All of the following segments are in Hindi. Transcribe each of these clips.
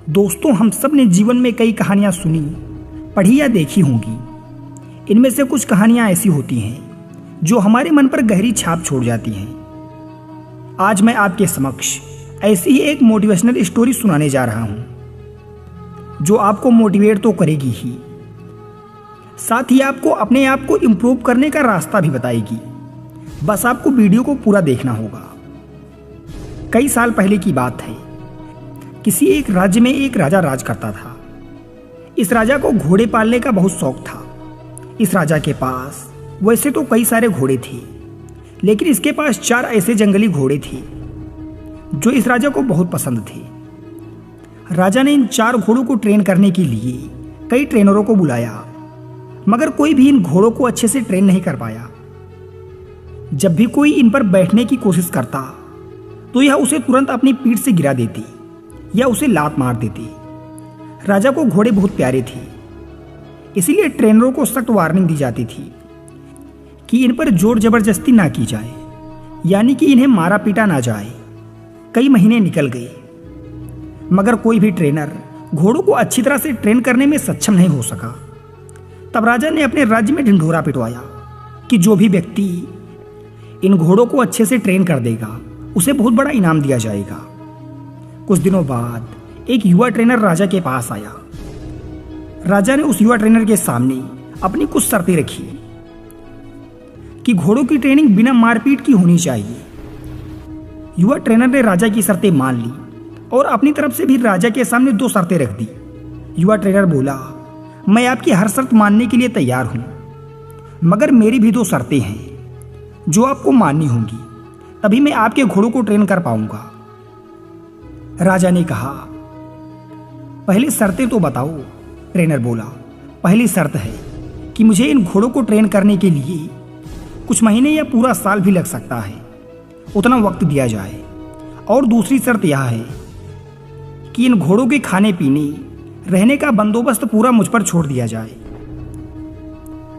दोस्तों, हम सब ने जीवन में कई कहानियां सुनी, पढ़ी या देखी होंगी। इनमें से कुछ कहानियां ऐसी होती हैं जो हमारे मन पर गहरी छाप छोड़ जाती हैं। आज मैं आपके समक्ष ऐसी ही एक मोटिवेशनल स्टोरी सुनाने जा रहा हूं जो आपको मोटिवेट तो करेगी ही, साथ ही आपको अपने आप को इम्प्रूव करने का रास्ता भी बताएगी। बस आपको वीडियो को पूरा देखना होगा। कई साल पहले की बात है। किसी एक राज्य में एक राजा राज करता था। इस राजा को घोड़े पालने का बहुत शौक था। इस राजा के पास वैसे तो कई सारे घोड़े थे, लेकिन इसके पास 4 ऐसे जंगली घोड़े थे जो इस राजा को बहुत पसंद थे। राजा ने इन 4 घोड़ों को ट्रेन करने के लिए कई ट्रेनरों को बुलाया, मगर कोई भी इन घोड़ों को अच्छे से ट्रेन नहीं कर पाया। जब भी कोई इन पर बैठने की कोशिश करता तो यह उसे तुरंत अपनी पीठ से गिरा देती या उसे लात मार देती। राजा को घोड़े बहुत प्यारे थे, इसीलिए ट्रेनरों को सख्त वार्निंग दी जाती थी कि इन पर जोर जबरदस्ती ना की जाए, यानी कि इन्हें मारा पीटा ना जाए। कई महीने निकल गए, मगर कोई भी ट्रेनर घोड़ों को अच्छी तरह से ट्रेन करने में सक्षम नहीं हो सका। तब राजा ने अपने राज्य में ढिंढोरा पिटवाया कि जो भी व्यक्ति इन घोड़ों को अच्छे से ट्रेन कर देगा उसे बहुत बड़ा इनाम दिया जाएगा। कुछ दिनों बाद एक युवा ट्रेनर राजा के पास आया। राजा ने उस युवा ट्रेनर के सामने अपनी कुछ शर्तें रखी कि घोड़ों की ट्रेनिंग बिना मारपीट की होनी चाहिए। युवा ट्रेनर ने राजा की शर्तें मान ली और अपनी तरफ से भी राजा के सामने 2 शर्तें रख दी। युवा ट्रेनर बोला, मैं आपकी हर शर्त मानने के लिए तैयार हूं, मगर मेरी भी 2 शर्तें हैं जो आपको माननी होंगी, तभी मैं आपके घोड़ों को ट्रेन कर पाऊंगा। राजा ने कहा, पहली शर्तें तो बताओ। ट्रेनर बोला, पहली शर्त है कि मुझे इन घोड़ों को ट्रेन करने के लिए कुछ महीने या पूरा साल भी लग सकता है, उतना वक्त दिया जाए। और दूसरी शर्त यह है कि इन घोड़ों के खाने पीने रहने का बंदोबस्त पूरा मुझ पर छोड़ दिया जाए।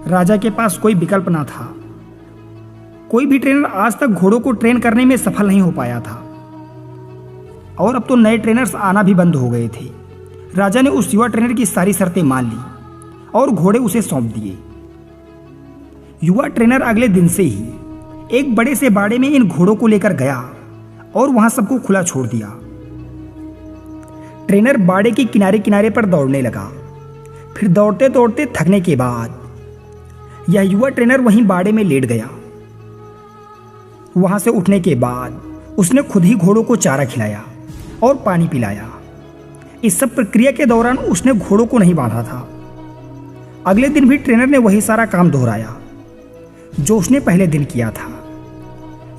राजा के पास कोई विकल्प ना था। कोई भी ट्रेनर आज तक घोड़ों को ट्रेन करने में सफल नहीं हो पाया था, और अब तो नए ट्रेनर्स आना भी बंद हो गए थे। राजा ने उस युवा ट्रेनर की सारी शर्तें मान ली और घोड़े उसे सौंप दिए। युवा ट्रेनर अगले दिन से ही एक बड़े से बाड़े में इन घोड़ों को लेकर गया और वहां सबको खुला छोड़ दिया। ट्रेनर बाड़े के किनारे किनारे पर दौड़ने लगा। फिर दौड़ते दौड़ते थकने के बाद यह युवा ट्रेनर वहीं बाड़े में लेट गया। वहां से उठने के बाद उसने खुद ही घोड़ों को चारा खिलाया और पानी पिलाया। इस सब प्रक्रिया के दौरान उसने घोड़ों को नहीं बांधा था। अगले दिन भी ट्रेनर ने वही सारा काम दोहराया जो उसने पहले दिन किया था।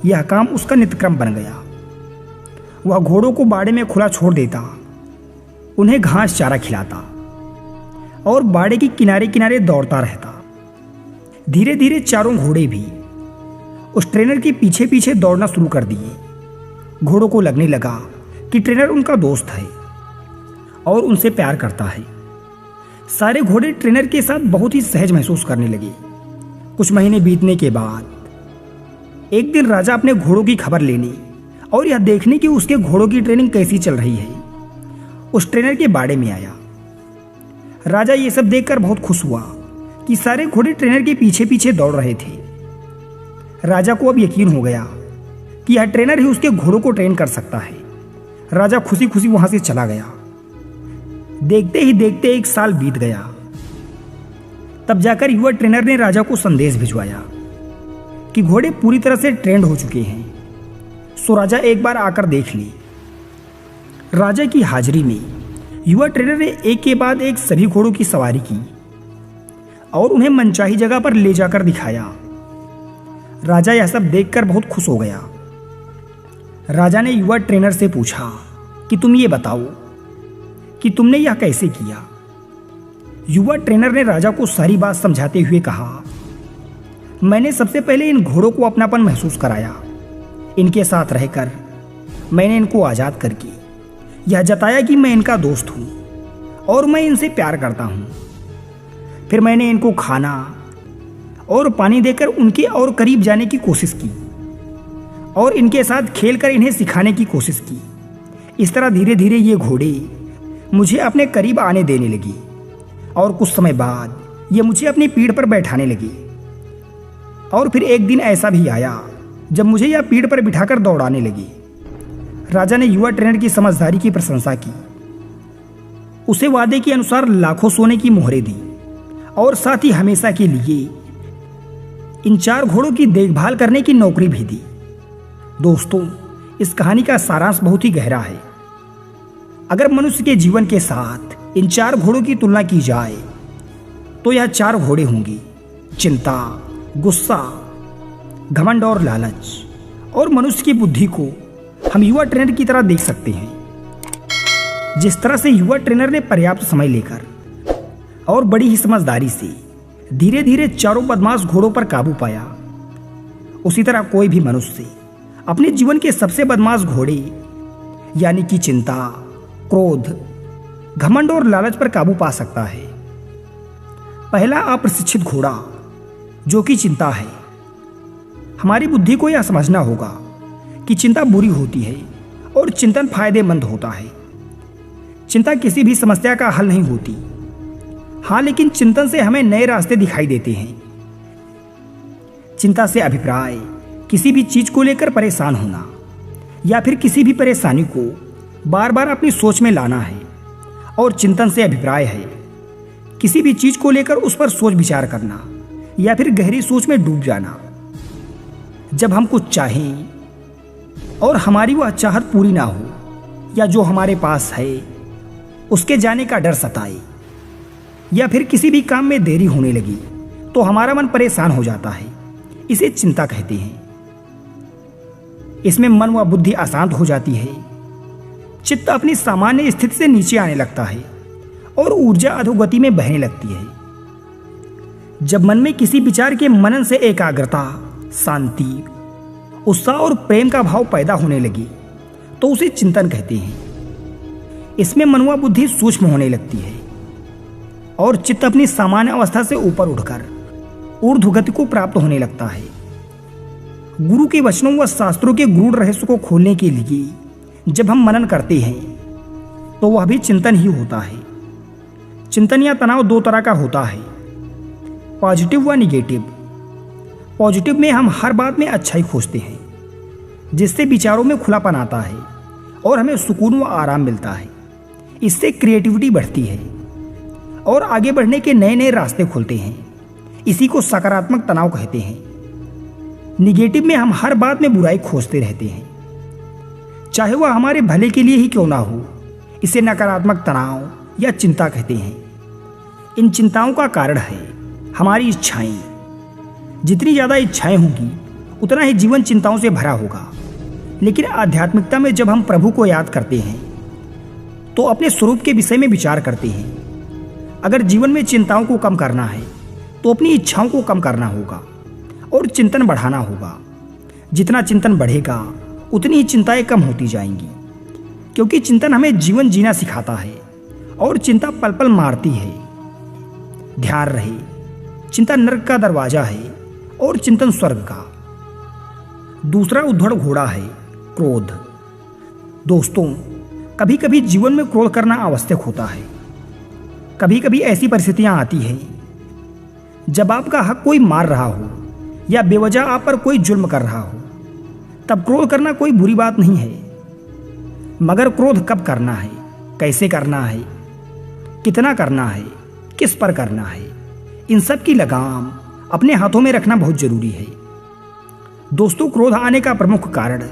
यह काम उसका नित्यक्रम बन गया। वह घोड़ों को बाड़े में खुला छोड़ देता, उन्हें घास चारा खिलाता और बाड़े के किनारे किनारे दौड़ता रहता। धीरे धीरे चारों घोड़े भी उस ट्रेनर के पीछे पीछे दौड़ना शुरू कर दिए। घोड़ों को लगने लगा कि ट्रेनर उनका दोस्त है और उनसे प्यार करता है। सारे घोड़े ट्रेनर के साथ बहुत ही सहज महसूस करने लगे। कुछ महीने बीतने के बाद एक दिन राजा अपने घोड़ों की खबर लेने और यह देखने कि उसके घोड़ों की ट्रेनिंग कैसी चल रही है उस ट्रेनर के बाड़े में आया। राजा ये सब देखकर बहुत खुश हुआ कि सारे घोड़े ट्रेनर के पीछे पीछे दौड़ रहे थे। राजा को अब यकीन हो गया कि यह ट्रेनर ही उसके घोड़ों को ट्रेन कर सकता है। राजा खुशी खुशी वहां से चला गया। देखते ही देखते 1 साल बीत गया। तब जाकर युवा ट्रेनर ने राजा को संदेश भिजवाया कि घोड़े पूरी तरह से ट्रेंड हो चुके हैं, सो राजा एक बार आकर देख ली। राजा की हाजिरी में युवा ट्रेनर ने एक के बाद एक सभी घोड़ों की सवारी की और उन्हें मनचाही जगह पर ले जाकर दिखाया। राजा यह सब देखकर बहुत खुश हो गया। राजा ने युवा ट्रेनर से पूछा कि तुम ये बताओ कि तुमने यह कैसे किया। युवा ट्रेनर ने राजा को सारी बात समझाते हुए कहा, मैंने सबसे पहले इन घोड़ों को अपनापन महसूस कराया। इनके साथ रहकर मैंने इनको आज़ाद करके यह जताया कि मैं इनका दोस्त हूँ और मैं इनसे प्यार करता हूँ। फिर मैंने इनको खाना और पानी देकर उनके और करीब जाने की कोशिश की और इनके साथ खेलकर इन्हें सिखाने की कोशिश की। इस तरह धीरे धीरे ये घोड़े मुझे अपने करीब आने देने लगी और कुछ समय बाद ये मुझे अपनी पीठ पर बैठाने लगी। और फिर एक दिन ऐसा भी आया जब मुझे यह पीठ पर बिठाकर दौड़ाने लगी। राजा ने युवा ट्रेनर की समझदारी की प्रशंसा की, उसे वादे के अनुसार लाखों सोने की मोहरें दी और साथ ही हमेशा के लिए इन 4 घोड़ों की देखभाल करने की नौकरी भी दी। दोस्तों, इस कहानी का सारांश बहुत ही गहरा है। अगर मनुष्य के जीवन के साथ इन 4 घोड़ों की तुलना की जाए तो यह 4 घोड़े होंगे: चिंता, गुस्सा, घमंड और लालच। और मनुष्य की बुद्धि को हम युवा ट्रेनर की तरह देख सकते हैं। जिस तरह से युवा ट्रेनर ने पर्याप्त समय लेकर और बड़ी ही समझदारी से धीरे धीरे 4 बदमाश घोड़ों पर काबू पाया, उसी तरह कोई भी मनुष्य अपने जीवन के सबसे बदमाश घोड़े यानी कि चिंता, क्रोध, घमंड और लालच पर काबू पा सकता है। पहला अप्रशिक्षित घोड़ा जो कि चिंता है। हमारी बुद्धि को यह समझना होगा कि चिंता बुरी होती है और चिंतन फायदेमंद होता है। चिंता किसी भी समस्या का हल नहीं होती, हाँ, लेकिन चिंतन से हमें नए रास्ते दिखाई देते हैं। चिंता से अभिप्राय किसी भी चीज को लेकर परेशान होना या फिर किसी भी परेशानी को बार बार अपनी सोच में लाना है। और चिंतन से अभिप्राय है किसी भी चीज को लेकर उस पर सोच विचार करना या फिर गहरी सोच में डूब जाना। जब हम कुछ चाहें और हमारी वह चाहत पूरी ना हो या जो हमारे पास है उसके जाने का डर सताए या फिर किसी भी काम में देरी होने लगी तो हमारा मन परेशान हो जाता है। इसे चिंता कहते हैं। इसमें मन व बुद्धि अशांत हो जाती है, चित्त अपनी सामान्य स्थिति से नीचे आने लगता है और ऊर्जा अधोगति में बहने लगती है। जब मन में किसी विचार के मनन से एकाग्रता, शांति, उत्साह और प्रेम का भाव पैदा होने लगे तो उसे चिंतन कहते हैं। इसमें मन व बुद्धि सूक्ष्म होने लगती है और चित्त अपनी सामान्य अवस्था से ऊपर उठकर ऊर्ध्वगति को प्राप्त होने लगता है। गुरु के वचनों व शास्त्रों के गूढ़ रहस्य को खोलने के लिए जब हम मनन करते हैं तो वह भी चिंतन ही होता है। चिंतन या तनाव 2 तरह का होता है, पॉजिटिव व निगेटिव। पॉजिटिव में हम हर बात में अच्छाई खोजते हैं, जिससे विचारों में खुलापन आता है और हमें सुकून व आराम मिलता है। इससे क्रिएटिविटी बढ़ती है और आगे बढ़ने के नए नए रास्ते खुलते हैं। इसी को सकारात्मक तनाव कहते हैं। निगेटिव में हम हर बात में बुराई खोजते रहते हैं, चाहे वह हमारे भले के लिए ही क्यों ना हो। इसे नकारात्मक तनाव या चिंता कहते हैं। इन चिंताओं का कारण है हमारी इच्छाएं। जितनी ज़्यादा इच्छाएं होंगी उतना ही जीवन चिंताओं से भरा होगा। लेकिन आध्यात्मिकता में जब हम प्रभु को याद करते हैं तो अपने स्वरूप के विषय में विचार करते हैं। अगर जीवन में चिंताओं को कम करना है तो अपनी इच्छाओं को कम करना होगा और चिंतन बढ़ाना होगा। जितना चिंतन बढ़ेगा उतनी ही चिंताएं कम होती जाएंगी, क्योंकि चिंतन हमें जीवन जीना सिखाता है और चिंता पल पल मारती है। ध्यान रहे, चिंता नरक का दरवाजा है और चिंतन स्वर्ग का। दूसरा उद्धड़ घोड़ा है क्रोध। दोस्तों, कभी कभी जीवन में क्रोध करना आवश्यक होता है। कभी कभी ऐसी परिस्थितियां आती हैं जब आपका हक कोई मार रहा हो या बेवजह आप पर कोई जुल्म कर रहा हो, तब क्रोध करना कोई बुरी बात नहीं है। मगर क्रोध कब करना है, कैसे करना है, कितना करना है, किस पर करना है, इन सब की लगाम अपने हाथों में रखना बहुत जरूरी है। दोस्तों, क्रोध आने का प्रमुख कारण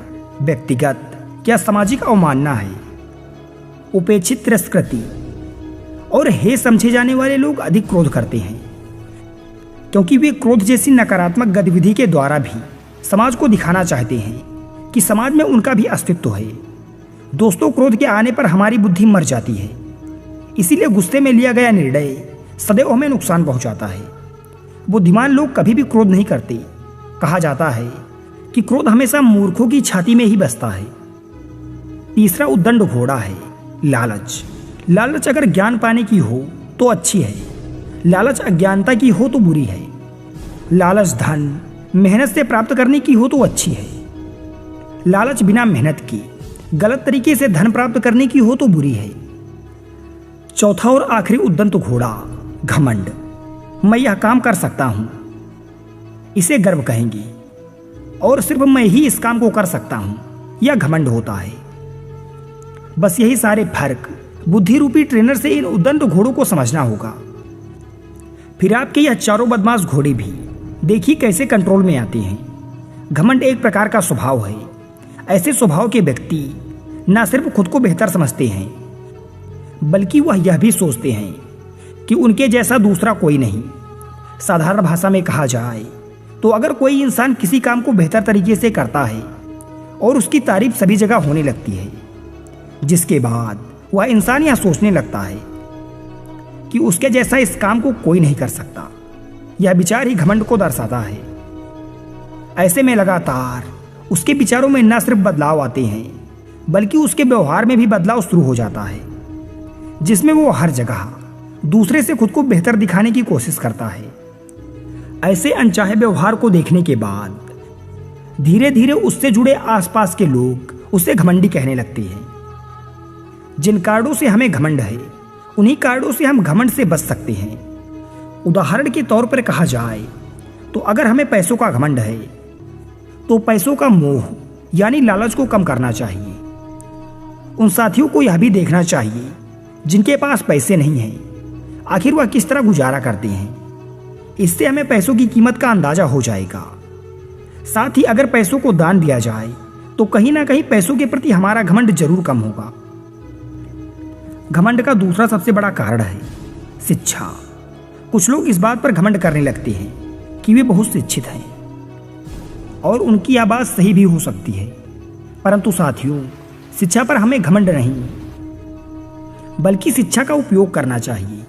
व्यक्तिगत या सामाजिक अवमानना है। उपेक्षित, तिरस्कृति और हे समझे जाने वाले लोग अधिक क्रोध करते हैं, क्योंकि वे क्रोध जैसी नकारात्मक गतिविधि के द्वारा भी समाज को दिखाना चाहते हैं कि समाज में उनका भी अस्तित्व है। दोस्तों, क्रोध के आने पर हमारी बुद्धि मर जाती है। इसीलिए गुस्से में लिया गया निर्णय सदैव हमें नुकसान पहुंचाता है। बुद्धिमान लोग कभी भी क्रोध नहीं करते। कहा जाता है कि क्रोध हमेशा मूर्खों की छाती में ही बसता है। तीसरा उद्दंड घोड़ा है लालच। लालच अगर ज्ञान पाने की हो तो अच्छी है, लालच अज्ञानता की हो तो बुरी है। लालच धन, मेहनत से प्राप्त करने की हो तो अच्छी है। लालच बिना मेहनत की गलत तरीके से धन प्राप्त करने की हो तो बुरी है। चौथा और आखिरी उद्दंत घोड़ा घमंड। मैं यह काम कर सकता हूं, इसे गर्व कहेंगे, और सिर्फ मैं ही इस काम को कर सकता हूं, यह घमंड होता है। बस यही सारे फर्क बुद्धि रूपी ट्रेनर से इन उद्दंत घोड़ों को समझना होगा। फिर आपके यह चारों बदमाश घोड़े भी देखिए कैसे कंट्रोल में आते हैं। घमंड एक प्रकार का स्वभाव है। ऐसे स्वभाव के व्यक्ति न सिर्फ खुद को बेहतर समझते हैं, बल्कि वह यह भी सोचते हैं कि उनके जैसा दूसरा कोई नहीं। साधारण भाषा में कहा जाए तो अगर कोई इंसान किसी काम को बेहतर तरीके से करता है और उसकी तारीफ सभी जगह होने लगती है, जिसके बाद वह इंसान यह सोचने लगता है कि उसके जैसा इस काम को कोई नहीं कर सकता, यह विचार ही घमंड को दर्शाता है। ऐसे में लगातार उसके विचारों में न सिर्फ बदलाव आते हैं, बल्कि उसके व्यवहार में भी बदलाव शुरू हो जाता है, जिसमें वो हर जगह दूसरे से खुद को बेहतर दिखाने की कोशिश करता है। ऐसे अनचाहे व्यवहार को देखने के बाद धीरे धीरे उससे जुड़े आसपास के लोग उसे घमंडी कहने लगते हैं। जिन कारणों से हमें घमंड है, उन्हीं कारणों से हम घमंड से बच सकते हैं। उदाहरण के तौर पर कहा जाए तो अगर हमें पैसों का घमंड है, तो पैसों का मोह यानी लालच को कम करना चाहिए। उन साथियों को यह भी देखना चाहिए जिनके पास पैसे नहीं हैं, आखिर वह किस तरह गुजारा करते हैं। इससे हमें पैसों की कीमत का अंदाजा हो जाएगा। साथ ही अगर पैसों को दान दिया जाए तो कहीं ना कहीं पैसों के प्रति हमारा घमंड जरूर कम होगा। घमंड का दूसरा सबसे बड़ा कारण है शिक्षा। कुछ लोग इस बात पर घमंड करने लगते हैं कि वे बहुत शिक्षित हैं, और उनकी यह बात सही भी हो सकती है। परंतु साथियों, शिक्षा पर हमें घमंड नहीं, बल्कि शिक्षा का उपयोग करना चाहिए।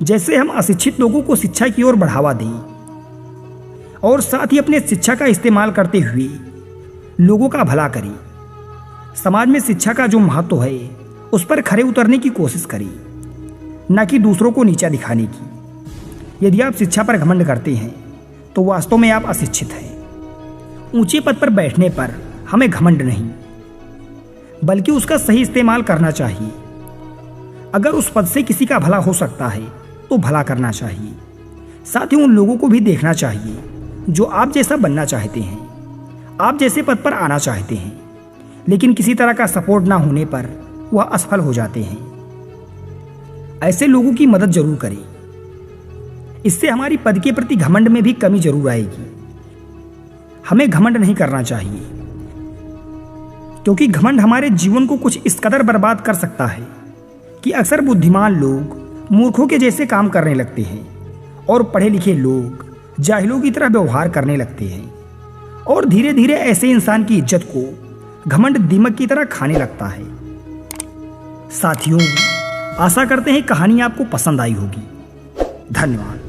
जैसे हम अशिक्षित लोगों को शिक्षा की ओर बढ़ावा दें, और साथ ही अपने शिक्षा का इस्तेमाल करते हुए लोगों का भला करें। समाज में शिक्षा का जो महत्व है, उस पर खरे उतरने की कोशिश करें, न कि दूसरों को नीचा दिखाने की। यदि आप शिक्षा पर घमंड करते हैं, तो वास्तव में आप अशिक्षित हैं। ऊंचे पद पर बैठने पर हमें घमंड नहीं, बल्कि उसका सही इस्तेमाल करना चाहिए। अगर उस पद से किसी का भला हो सकता है, तो भला करना चाहिए। साथ ही उन लोगों को भी देखना चाहिए जो आप जैसा बनना चाहते हैं, आप जैसे पद पर आना चाहते हैं, लेकिन किसी तरह का सपोर्ट ना होने पर वह असफल हो जाते हैं। ऐसे लोगों की मदद जरूर करें। इससे हमारी पद के प्रति घमंड में भी कमी जरूर आएगी। हमें घमंड नहीं करना चाहिए, क्योंकि घमंड हमारे जीवन को कुछ इस कदर बर्बाद कर सकता है कि अक्सर बुद्धिमान लोग मूर्खों के जैसे काम करने लगते हैं, और पढ़े लिखे लोग जाहिलों की तरह व्यवहार करने लगते हैं, और धीरे धीरे ऐसे इंसान की इज्जत को घमंड दीमक की तरह खाने लगता है। साथियों, आशा करते हैं कहानी आपको पसंद आई होगी। धन्यवाद।